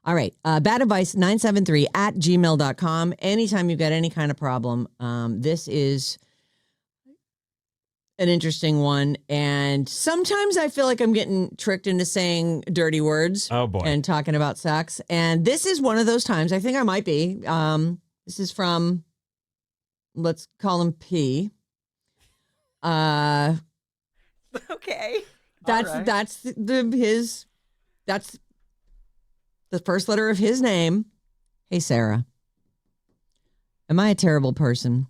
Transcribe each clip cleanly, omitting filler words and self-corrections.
All right. Bad advice 973 at gmail.com. Anytime you've got any kind of problem, this is an interesting one. And sometimes I feel like I'm getting tricked into saying dirty words. Oh, boy. And talking about sex. And this is one of those times. I think I might be. This is from, let's call him P. Okay. That's the first letter of his name. Hey, Sarah. Am I a terrible person?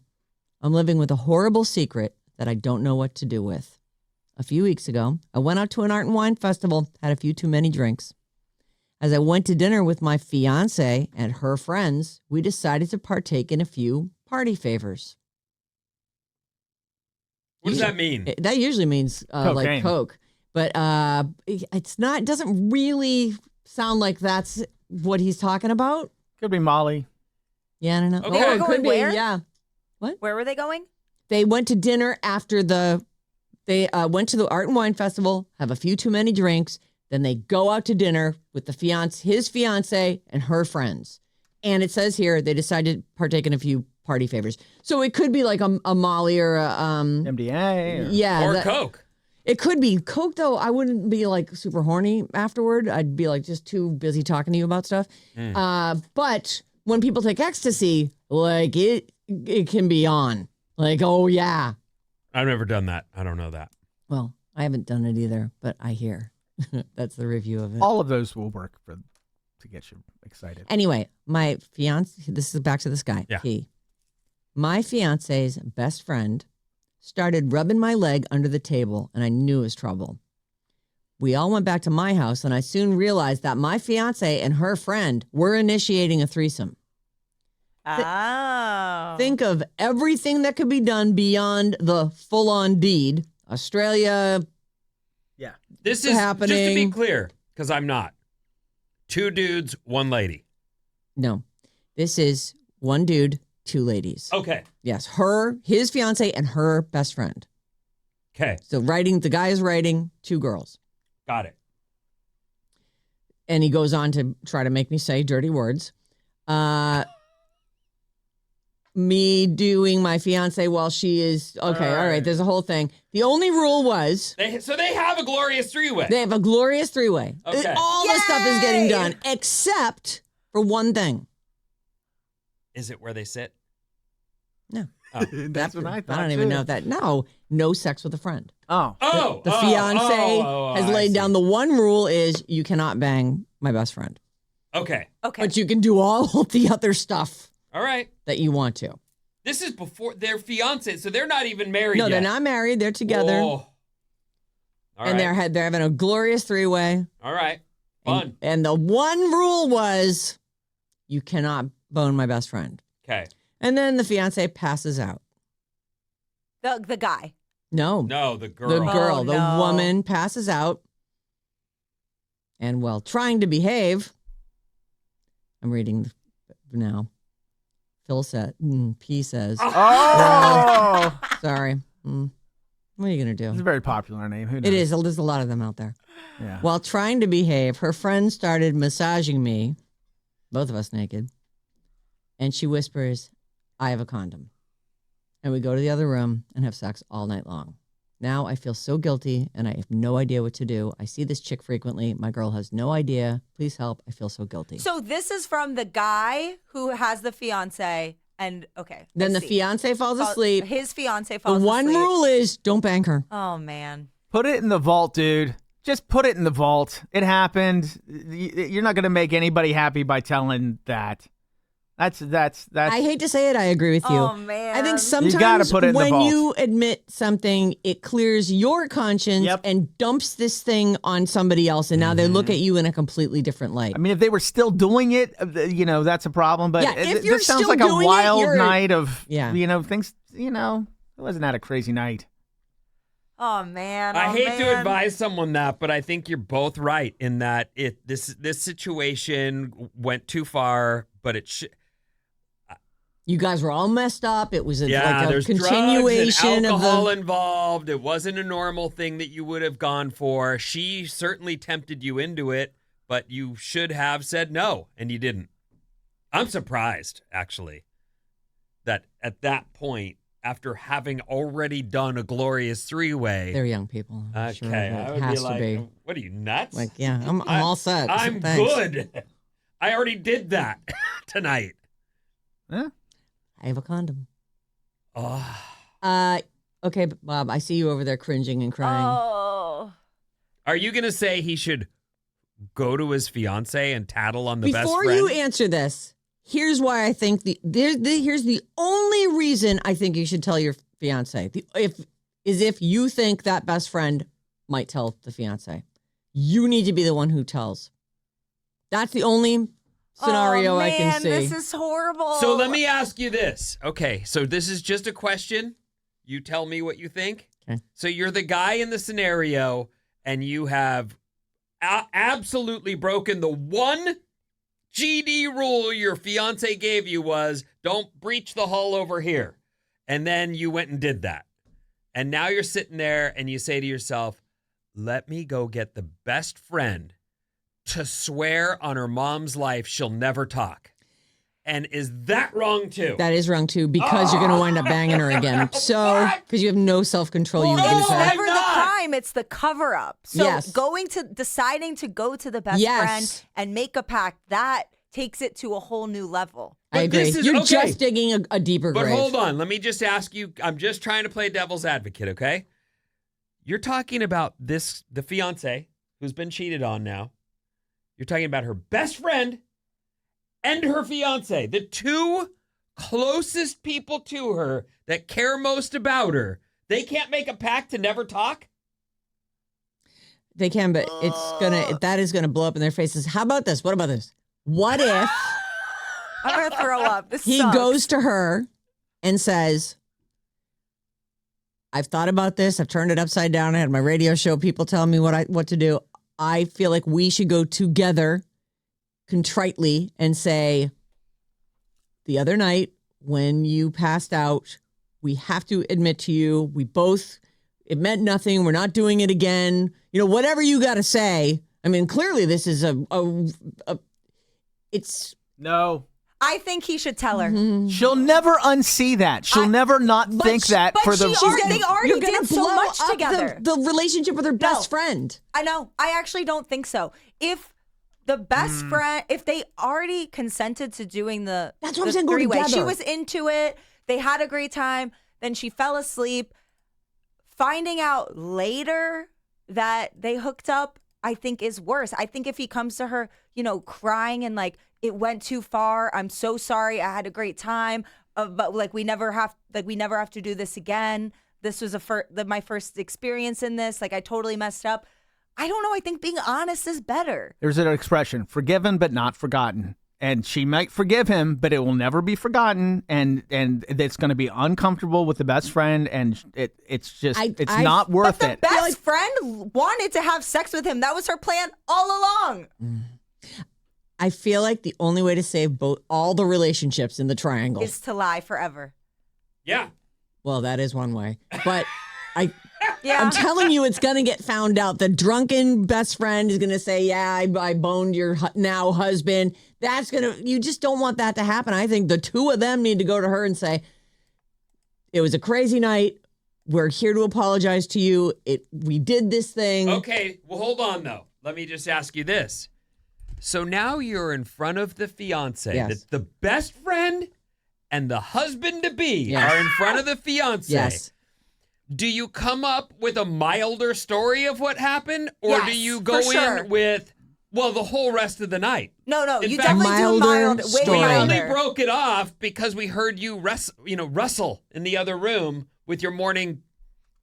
I'm living with a horrible secret that I don't know what to do with. A few weeks ago, I went out to an art and wine festival, had a few too many drinks. As I went to dinner with my fiance and her friends, we decided to partake in a few party favors. What does that mean? That usually means like Coke. But it's not, it doesn't really sound like that's what he's talking about. Could be Molly. Yeah, I don't know. Okay. Oh, it could be, Where? yeah. What? Where were they going? They went to dinner after they went to the art and wine festival, have a few too many drinks. Then they go out to dinner with his fiance and her friends. And it says here they decided to partake in a few party favors. So it could be like a Molly or a MDA. yeah, Coke. It could be Coke, though. I wouldn't be like super horny afterward. I'd be like just too busy talking to you about stuff. But when people take ecstasy, like it can be on. Like, oh yeah. I've never done that. I don't know that. Well, I haven't done it either, but I hear. That's the review of it. All of those will work to get you excited. Anyway, my fiance, this is back to this guy. Yeah. My fiance's best friend started rubbing my leg under the table, and I knew it was trouble. We all went back to my house, and I soon realized that my fiance and her friend were initiating a threesome. Oh. Think of everything that could be done beyond the full-on deed. Australia. Yeah. This is, happening. just to be clear, because I'm not. 2 dudes, 1 lady. No. This is 1 dude, 2 ladies. Okay. Yes, his fiance, and her best friend. Okay. So the guy is writing 2 girls. Got it. And he goes on to try to make me say dirty words. Me doing my fiance while she is, okay, all right, there's a whole thing. The only rule was... So they have a glorious 3-way. They have a glorious 3-way. Okay. All the stuff is getting done, except for one thing. Is it where they sit? No. Oh. That's what I thought. I don't even know if that... No sex with a friend. Oh. The fiance has laid down the one rule is you cannot bang my best friend. Okay. But you can do all the other stuff. All right. That you want to. This is before their fiance, so they're not even married yet. No, they're not married. They're together. Oh. And they're having a glorious 3-way. All right. Fun. And the one rule was you cannot bone my best friend. Okay. And then the fiance passes out. The guy. No, the girl. The girl. Oh, the no. woman passes out. And while trying to behave, I'm reading now. P says. Oh! Sorry. What are you going to do? It's a very popular name. Who knows? It is. There's a lot of them out there. Yeah. While trying to behave, her friend started massaging me, both of us naked, and she whispers, I have a condom. And we go to the other room and have sex all night long. Now I feel so guilty and I have no idea what to do. I see this chick frequently. My girl has no idea. Please help. I feel so guilty. So this is from the guy who has the fiance and okay. Then the fiance falls asleep. His fiance falls asleep. The one rule is don't bang her. Oh, man. Put it in the vault, dude. Just put it in the vault. It happened. You're not going to make anybody happy by telling that. That's. I hate to say it. I agree with you. Oh, man. I think sometimes You gotta put it in the when vault. you admit something, it clears your conscience and dumps this thing on somebody else. And now they look at you in a completely different light. I mean, if they were still doing it, that's a problem. But if you're this sounds still like a doing it, wild you're- night of, things, it wasn't that a crazy night. Oh, man. I Oh, hate to man. advise someone that, but I think you're both right in that this situation went too far, but it should. You guys were all messed up. It was like a there's continuation drugs and alcohol of involved. It wasn't a normal thing that you would have gone for. She certainly tempted you into it, but you should have said no, and you didn't. I'm surprised, actually, that at that point, after having already done a glorious three-way. They're young people. I'm Okay, sure I it would has be like, to be. what are you, nuts? Like, yeah, I'm all set. I'm Thanks. good. I already did that tonight. Huh? I have a condom. Oh. Okay, Bob, I see you over there cringing and crying. Oh. Are you going to say he should go to his fiance and tattle on the best Before friend? you answer this, here's why I think here's the only reason I think you should tell your fiance. If you think that best friend might tell the fiance. You need to be the one who tells. That's the only scenario I can see. This is horrible. So let me ask you this. Okay, so this is just a question. You tell me what you think. Okay. So you're the guy in the scenario, and you have absolutely broken the one GD rule your fiance gave you was don't breach the hull over here. And then you went and did that. And now you're sitting there and you say to yourself, let me go get the best friend to swear on her mom's life she'll never talk. And is that wrong too? That is wrong too, because you're going to wind up banging her again. So, because you have no self-control, you Well, lose it's her. never the not. crime, it's the cover-up. So Yes. deciding to go to the best Yes. friend and make a pact, that takes it to a whole new level. I But agree. this is- You're okay. just digging a deeper But grave. hold on. Let me just ask you. I'm just trying to play devil's advocate, okay? You're talking about the fiance who's been cheated on now. You're talking about her best friend and her fiance, the two closest people to her that care most about her. They can't make a pact to never talk? They can, but that is gonna blow up in their faces. How about this? What about this? What if I'm going to throw up. This he sucks. goes to her and says, I've thought about this. I've turned it upside down. I had my radio show. People telling me what to do. I feel like we should go together contritely and say, the other night when you passed out, we have to admit to you, it meant nothing. We're not doing it again. You know, whatever you got to say. I mean, clearly this is it's No. I think he should tell her. She'll never unsee that. She'll never not think that but for the. they already you're gonna did so blow much up together. the relationship with her best friend. I know. I actually don't think so. If the best friend, if they already consented to doing the That's what I'm saying, go three-way, together. she was into it. They had a great time. Then she fell asleep. Finding out later that they hooked up, I think is worse. I think if he comes to her, crying and like, it went too far. I'm so sorry. I had a great time, but like we never have to do this again. This was my first experience in this. Like I totally messed up. I don't know. I think being honest is better. There's an expression: forgiven but not forgotten. And she might forgive him, but it will never be forgotten, and it's going to be uncomfortable with the best friend, and it's not worth But it. the best friend wanted to have sex with him. That was her plan all along. I feel like the only way to save all the relationships in the triangle. Is to lie forever. Yeah. Well, that is one way. But Yeah. I'm telling you, it's going to get found out. The drunken best friend is going to say, yeah, I boned your now husband. You just don't want that to happen. I think the two of them need to go to her and say, it was a crazy night. We're here to apologize to you. We did this thing. Okay, well, hold on, though. Let me just ask you this. So now you're in front of the fiance. Yes. The best friend and the husband-to-be Yes. are in front of the fiance. Yes. Do you come up with a milder story of what happened? Or do Yes, you go for sure. in with, the whole rest of the night? No, In you fact, definitely do milder mild, way story. We only milder. broke it off because we heard you rustle in the other room with your morning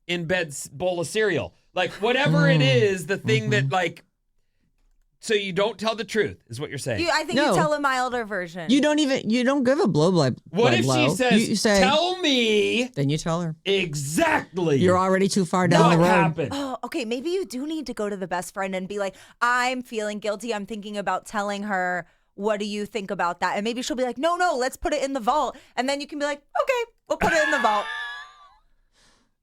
in bed bowl of cereal. Like whatever it is, the thing that like, so you don't tell the truth is what you're saying. I think No. you tell a milder version. You don't give a blow. What if blow. she says, you say, tell me then you tell her. exactly You're already too far down what the road. happened? Oh, okay. Maybe you do need to go to the best friend and be like, I'm feeling guilty. I'm thinking about telling her. What do you think about that? And maybe she'll be like, no, let's put it in the vault. And then you can be like, okay, we'll put it in the vault.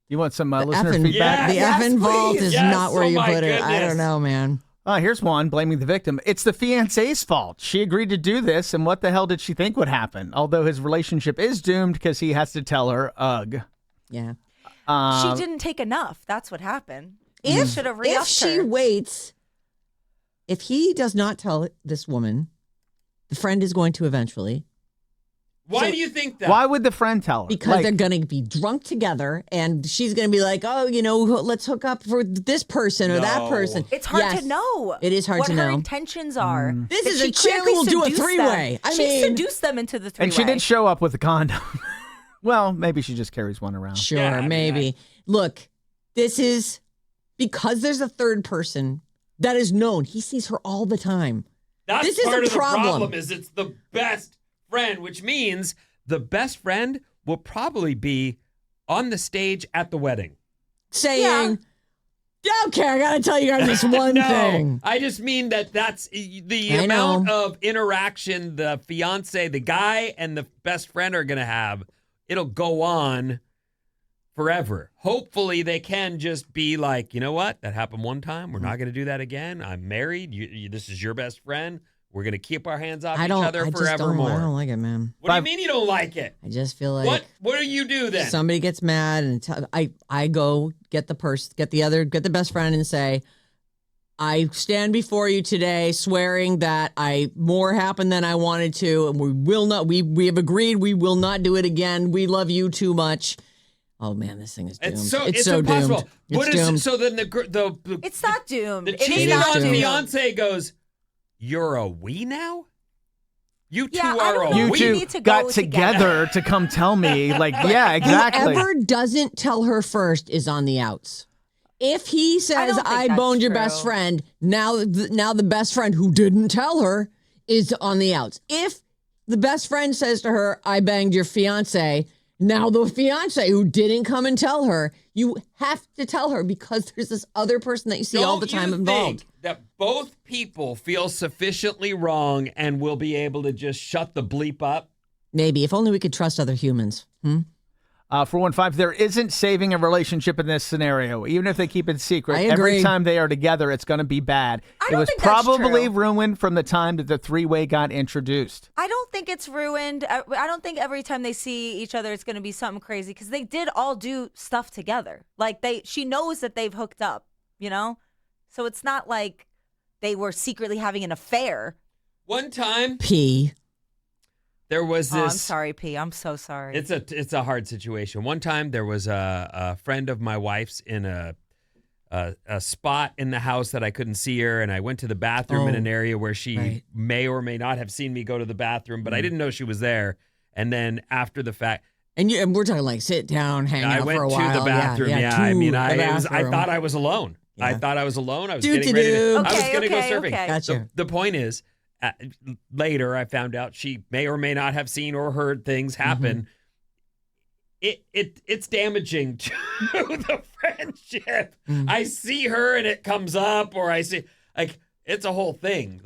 You want some The listener effing, feedback? the Yes, effing vault please. is Yes, not where oh you my put it. I goodness. don't know, man. Here's one blaming the victim. It's the fiance's fault. She agreed to do this, and what the hell did she think would happen? Although his relationship is doomed because he has to tell her, ugh. Yeah. She didn't take enough. That's what happened. He should have re-upped If she her. waits, if he does not tell this woman, the friend is going to eventually. Why do you think that? Why would the friend tell her? Because they're going to be drunk together, and she's going to be like, oh, let's hook up for this person or that No. person. It's hard Yes, to know. It is hard what to her know. intentions are. This That is she a chick clearly who will do a seduced them. three-way. She seduced them into the three-way. And she did show up with a condom. Well, maybe she just carries one around. Sure, Yeah, I mean, maybe. Look, this is because there's a third person that is known. He sees her all the time. That's This is part a of the problem. problem is it's the best friend, which means the best friend will probably be on the stage at the wedding. Saying, okay, I got to tell you guys this one No, thing. I just mean that's the I amount know. of interaction the fiance, the guy, and the best friend are going to have. It'll go on forever. Hopefully, they can just be like, you know what? That happened one time. We're not going to do that again. I'm married. This is your best friend. We're going to keep our hands off each other I don't like it, man. What do you mean you don't like it? I just feel like What do you do then? somebody gets mad and I go get the person, get the best friend and say, I stand before you today swearing that more happened than I wanted to, and we have agreed we will not do it again. We love you too much. Oh man, this thing is doomed. It's so impossible. doomed. What It's is doomed. so then the It's not doomed. the It is cheating not on doomed. fiance goes, "You're a we now? You two Yeah, I are don't a know. You we." two need to got go together to come tell me. Like, yeah, exactly. Whoever doesn't tell her first is on the outs. If he says, don't think I that's boned your true. best friend, now the best friend who didn't tell her is on the outs. If the best friend says to her, I banged your fiance, now the fiance who didn't come and tell her, you have to tell her because there's this other person that you see all the Don't time you involved. think that both people feel sufficiently wrong and will be able to just shut the bleep up? Maybe. If only we could trust other humans. 415, there isn't saving a relationship in this scenario. Even if they keep it secret, I every agree. time they are together, it's going to be bad. I It don't was think that's probably true. ruined from the time that the three-way got introduced. I don't think it's ruined. I don't think every time they see each other, it's going to be something crazy because they did all do stuff together. Like she knows that they've hooked up, So it's not like they were secretly having an affair. One time P. there was Oh, I'm this. sorry, P. I'm so sorry. It's a hard situation. One time there was a friend of my wife's in a spot in the house that I couldn't see her, and I went to the bathroom in an area where she right. may or may not have seen me go to the bathroom, but I didn't know she was there. And then after the fact, And we're talking like sit down, hang I out went for a to while. the bathroom. Yeah, I mean, to I the bathroom. thought I was alone. I Yeah. thought I was alone. I was Do, getting do, ready to. do. I was Okay, going to go okay, surfing. okay. Gotcha. The point is, later I found out she may or may not have seen or heard things happen. It's damaging to the friendship. I see her and it comes up, or I see it's a whole thing.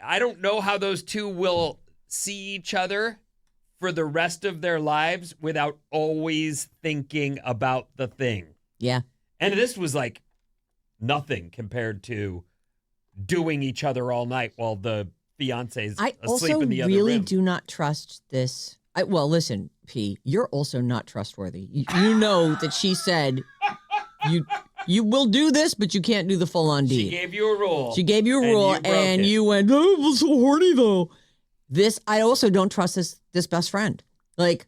I don't know how those two will see each other for the rest of their lives without always thinking about the thing. Yeah. And this was like nothing compared to doing each other all night while the fiance's I asleep also in the other really room. do not trust this. Well, listen, P, you're also not trustworthy. You know that she said you will do this, but you can't do the full on She deed. gave you a rule. She gave you a and rule, you broke and it. you went, "Oh, it was so horny though." I also don't trust this best friend. Like,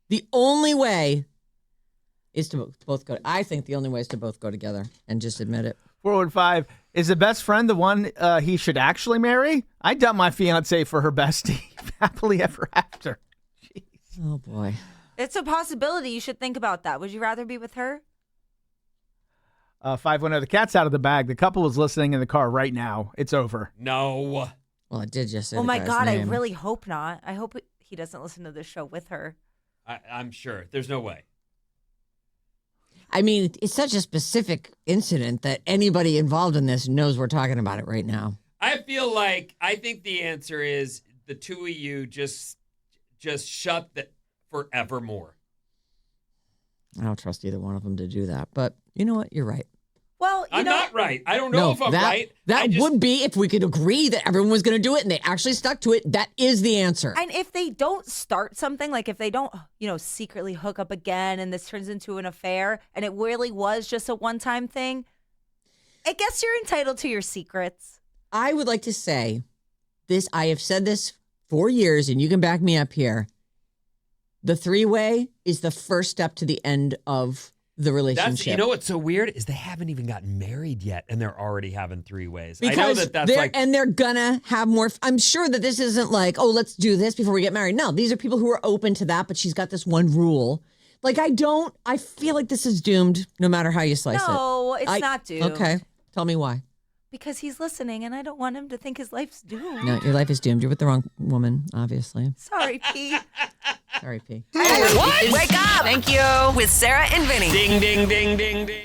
the only way is to both go. I think the only way is to both go together and just admit it. 415, is the best friend the one he should actually marry? I dump my fiance for her bestie. Happily ever after. Jeez. Oh boy. It's a possibility. You should think about that. Would you rather be with her? 510, the cat's out of the bag. The couple is listening in the car right now. It's over. No. Well, it did just say. Oh the my guy's God, name. I really hope not. I hope he doesn't listen to this show with her. I'm sure. There's no way. I mean, it's such a specific incident that anybody involved in this knows we're talking about it right now. I think the answer is the two of you just shut that forevermore. I don't trust either one of them to do that. But you know what? You're right. Well, I'm not right. I don't know if I'm right. That would be if we could agree that everyone was going to do it and they actually stuck to it. That is the answer. And if they don't start something, like if they don't, secretly hook up again and this turns into an affair and it really was just a one-time thing, I guess you're entitled to your secrets. I would like to say this. I have said this for years, and you can back me up here. The three-way is the first step to the end of the relationship. What's so weird is they haven't even gotten married yet, and they're already having three-ways. Because I know that's like... And they're gonna have more... I'm sure that this isn't like, oh, let's do this before we get married. No, these are people who are open to that, but she's got this one rule. Like, I feel like this is doomed no matter how you slice it. No, it's not doomed. Okay, tell me why. Because he's listening, and I don't want him to think his life's doomed. No, your life is doomed. You're with the wrong woman, obviously. Sorry, Pete. Sorry, P. What? Wake up! Thank you. With Sarah and Vinny. Ding, ding, ding, ding, ding.